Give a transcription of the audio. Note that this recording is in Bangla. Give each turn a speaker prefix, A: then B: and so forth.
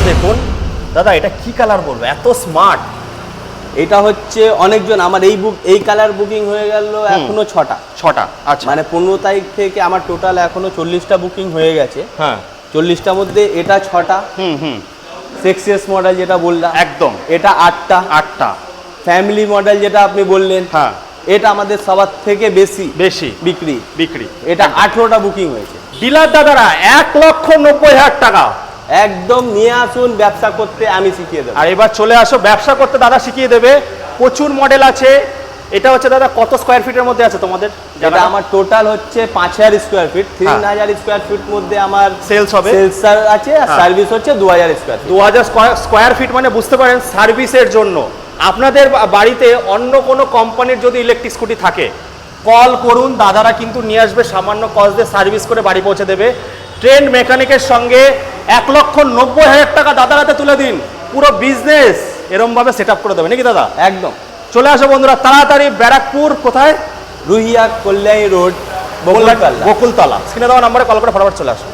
A: দেখুন দাদা, এটা কি কালার বলবো, এত স্মার্ট।
B: এটা হচ্ছে অনেকজন আমার এই কালার বুকিং হয়ে গেল এখনো 6টা।
A: আচ্ছা,
B: মানে 15 তারিখ থেকে আমার টোটাল এখনো 40টা বুকিং হয়ে গেছে।
A: হ্যাঁ
B: 40টার মধ্যে এটা 6টা। সেক্সিয়াস মডেল যেটা বললাম
A: একদম,
B: এটা 8টা। ফ্যামিলি মডেল যেটা আপনি বললেন,
A: হ্যাঁ
B: এটা আমাদের সবার থেকে বেশি বিক্রি। এটা 18টা বুকিং হয়েছে।
A: ডিলার দাদারা 1,90,000 টাকা
B: একদম নিয়ে আসুন, ব্যবসা করতে আমি শিখিয়ে দেবো।
A: আর এবার চলে আসো, ব্যবসা করতে দাদা শিখিয়ে দেবে। প্রচুর মডেল আছে। এটা হচ্ছে দাদা কত স্কোয়ার ফিটের মধ্যে আছে তোমাদের?
B: এটা আমার টোটাল হচ্ছে 5000 স্কোয়ার ফিট। 3000 স্কোয়ার ফিট মধ্যে আমার
A: সেলস হবে,
B: সেলস আছে, আর সার্ভিস হচ্ছে 2000 স্কোয়ার ফিট।
A: 2000 স্কোয়ার ফিট মানে বুঝতে পারেন সার্ভিসের জন্য। আপনাদের বাড়িতে অন্য কোনো কোম্পানির যদি ইলেকট্রিক স্কুটি থাকে, কল করুন, দাদারা কিন্তু নিয়ে আসবে, সামান্য কস্ট দিয়ে সার্ভিস করে বাড়ি পৌঁছে দেবে। ট্রেন্ড মেকানিকের সঙ্গে 1,90,000 টাকা দাদার হাতে তুলে দিন, পুরো বিজনেস এরমভাবে সেট আপ করে দেবে নাকি দাদা?
B: একদম।
A: চলে আসো বন্ধুরা তাড়াতাড়ি, ব্যারাকপুর কোথায়?
B: রুহিয়া কল্যাণী রোড, বকুলতলা।
A: স্ক্রিনে দেওয়া নম্বরে কল করে ফটাফট চলে আসো।